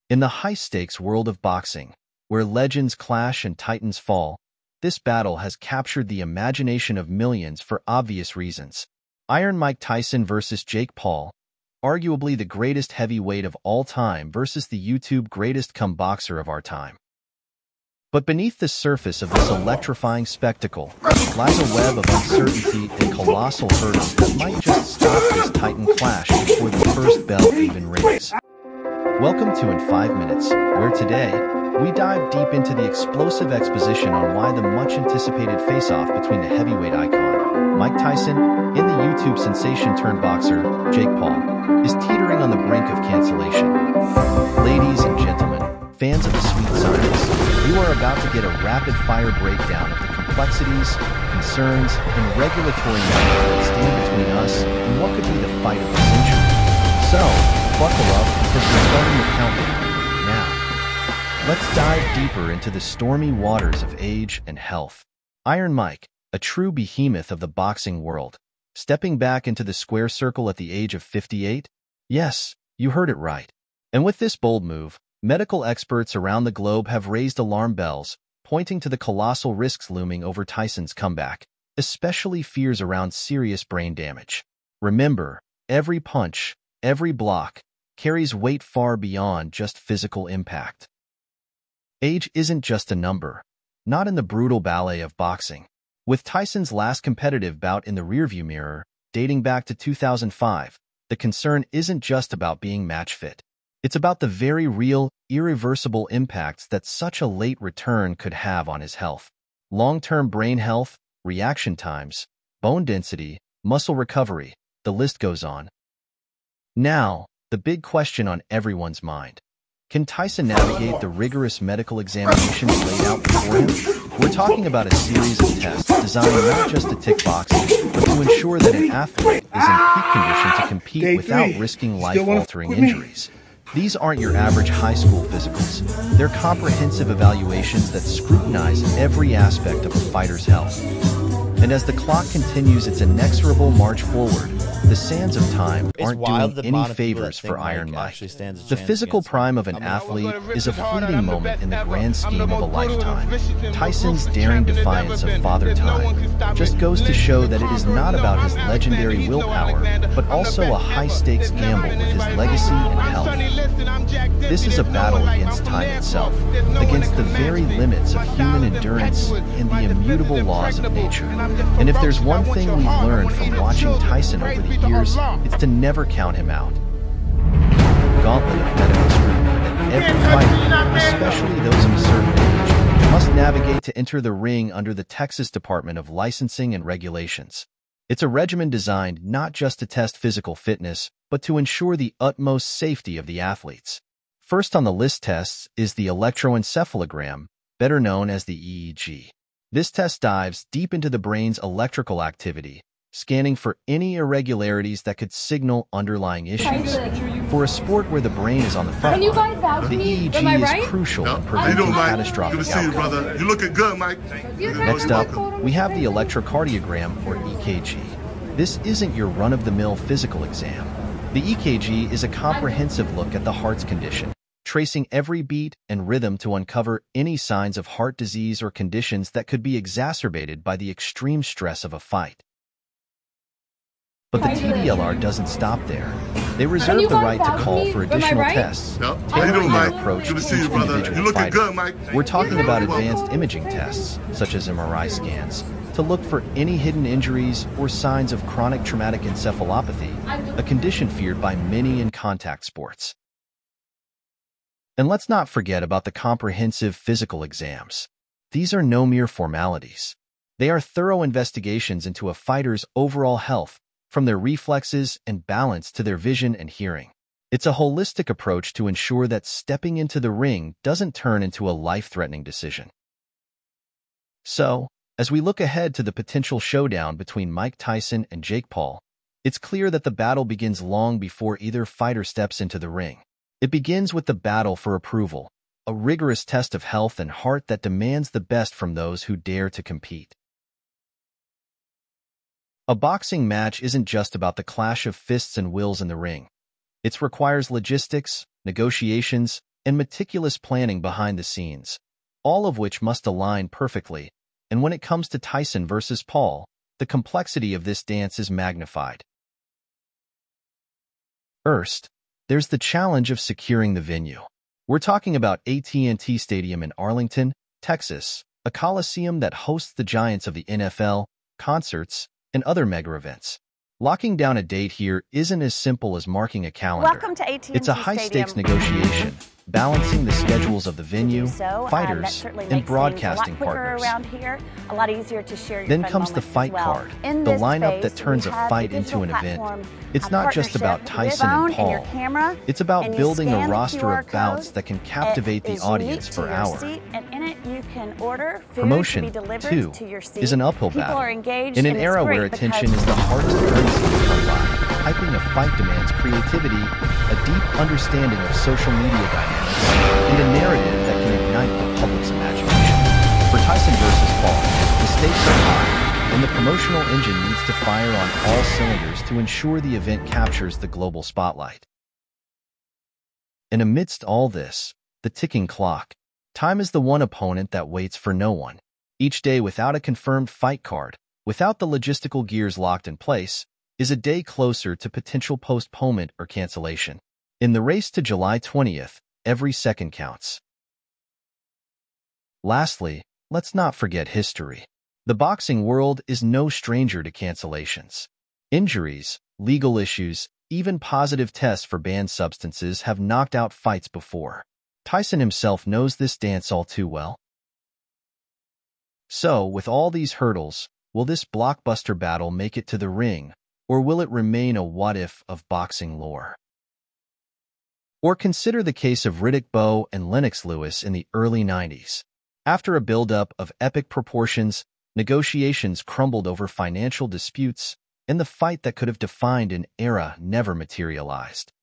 In the high-stakes world of boxing, where legends clash and titans fall, this battle has captured the imagination of millions for obvious reasons. Iron Mike Tyson versus Jake Paul, arguably the greatest heavyweight of all time versus the YouTube greatest boxer of our time. But beneath the surface of this electrifying spectacle lies a web of uncertainty and colossal hurdles that might just stop this titan clash before the first bell even rings. Welcome to In 5 Minutes, where today, we dive deep into the explosive exposition on why the much-anticipated face-off between the heavyweight icon, Mike Tyson, and the YouTube sensation-turned-boxer, Jake Paul, is teetering on the brink of cancellation. Ladies and gentlemen, fans of the sweet science, you are about to get a rapid-fire breakdown of the complexities, concerns, and regulatory measures that stand between us and what could be the fight of the century. So, buckle up because we're starting the countdown now. Let's dive deeper into the stormy waters of age and health. Iron Mike, a true behemoth of the boxing world, stepping back into the square circle at the age of 58? Yes, you heard it right. And with this bold move, medical experts around the globe have raised alarm bells, pointing to the colossal risks looming over Tyson's comeback, especially fears around serious brain damage. Remember, every punch, every block, carries weight far beyond just physical impact. Age isn't just a number, not in the brutal ballet of boxing. With Tyson's last competitive bout in the rearview mirror, dating back to 2005, the concern isn't just about being match fit. It's about the very real, irreversible impacts that such a late return could have on his health. Long-term brain health, reaction times, bone density, muscle recovery, the list goes on. Now, the big question on everyone's mind. Can Tyson navigate the rigorous medical examinations laid out before him? We're talking about a series of tests designed not just to tick boxes, but to ensure that an athlete is in peak condition to compete without risking life-altering injuries. These aren't your average high school physicals. They're comprehensive evaluations that scrutinize every aspect of a fighter's health. And as the clock continues its inexorable march forward, the sands of time aren't doing any favors for Iron Mike. The physical prime of an athlete is a fleeting moment in the grand scheme of a lifetime. Tyson's daring defiance of Father Time just goes to show that it is not about his legendary willpower, but also a high-stakes gamble with his legacy and health. This is a battle against time itself, against the very limits of human endurance and the immutable laws of nature. And if there's one thing we've learned from watching Tyson over the years, it's to never count him out. Gauntlet of medical scrutiny that every fighter, especially those of a certain age, must navigate to enter the ring under the Texas Department of Licensing and Regulations. It's a regimen designed not just to test physical fitness, but to ensure the utmost safety of the athletes. First on the list tests is the electroencephalogram, better known as the EEG. This test dives deep into the brain's electrical activity, scanning for any irregularities that could signal underlying issues. For a sport where the brain is on the front line, the EEG is crucial in preventing catastrophic outcomes. You looking good, Mike. Next up, we have the electrocardiogram, or EKG. This isn't your run-of-the-mill physical exam. The EKG is a comprehensive look at the heart's condition, tracing every beat and rhythm to uncover any signs of heart disease or conditions that could be exacerbated by the extreme stress of a fight. But the TDLR doesn't stop there. They reserve the right to call for additional tests, tailoring their approach to each individual fighter. We're talking about advanced imaging tests, such as MRI scans, to look for any hidden injuries or signs of chronic traumatic encephalopathy, a condition feared by many in contact sports. And let's not forget about the comprehensive physical exams. These are no mere formalities. They are thorough investigations into a fighter's overall health, from their reflexes and balance to their vision and hearing. It's a holistic approach to ensure that stepping into the ring doesn't turn into a life-threatening decision. So, as we look ahead to the potential showdown between Mike Tyson and Jake Paul, it's clear that the battle begins long before either fighter steps into the ring. It begins with the battle for approval, a rigorous test of health and heart that demands the best from those who dare to compete. A boxing match isn't just about the clash of fists and wills in the ring. It requires logistics, negotiations, and meticulous planning behind the scenes, all of which must align perfectly. And when it comes to Tyson versus Paul, the complexity of this dance is magnified. First, there's the challenge of securing the venue. We're talking about AT&T Stadium in Arlington, Texas, a coliseum that hosts the giants of the NFL, concerts, and other mega events. Locking down a date here isn't as simple as marking a calendar. Welcome to AT&T It's a high-stakes negotiation, balancing the schedules of the venue, fighters, and broadcasting partners. Around here, a lot easier to share your Then comes the fight card, the lineup that turns a fight into an event. It's not just about Tyson and Paul. It's about building a roster of bouts that can captivate the audience for hours. Promotion, too, is an uphill battle. In an era where attention is the hardest currency to come by, hyping a fight demands creativity, a deep understanding of social media dynamics, and a narrative that can ignite the public's imagination. For Tyson versus Paul, the stakes are high, and the promotional engine needs to fire on all cylinders to ensure the event captures the global spotlight. And amidst all this, the ticking clock. Time is the one opponent that waits for no one. Each day without a confirmed fight card, without the logistical gears locked in place, is a day closer to potential postponement or cancellation. In the race to July 20th, every second counts. Lastly, let's not forget history. The boxing world is no stranger to cancellations. Injuries, legal issues, even positive tests for banned substances have knocked out fights before. Tyson himself knows this dance all too well. So, with all these hurdles, will this blockbuster battle make it to the ring, or will it remain a what-if of boxing lore? Or consider the case of Riddick Bowe and Lennox Lewis in the early 90s. After a buildup of epic proportions, negotiations crumbled over financial disputes, and the fight that could have defined an era never materialized.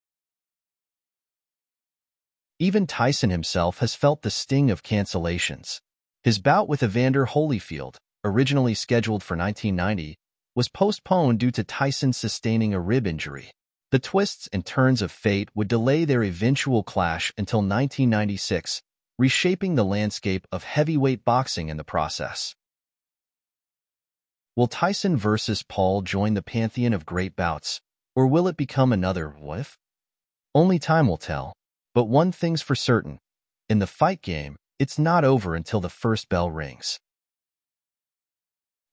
Even Tyson himself has felt the sting of cancellations. His bout with Evander Holyfield, originally scheduled for 1990, was postponed due to Tyson sustaining a rib injury. The twists and turns of fate would delay their eventual clash until 1996, reshaping the landscape of heavyweight boxing in the process. Will Tyson versus Paul join the pantheon of great bouts, or will it become another what-if? Only time will tell. But one thing's for certain, in the fight game, it's not over until the first bell rings.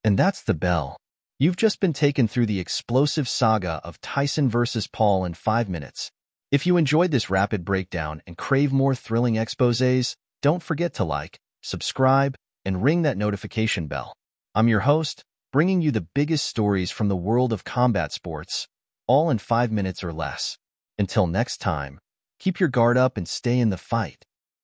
And that's the bell. You've just been taken through the explosive saga of Tyson versus Paul in 5 minutes. If you enjoyed this rapid breakdown and crave more thrilling exposés, don't forget to like, subscribe, and ring that notification bell. I'm your host, bringing you the biggest stories from the world of combat sports, all in 5 minutes or less. Until next time, keep your guard up and stay in the fight.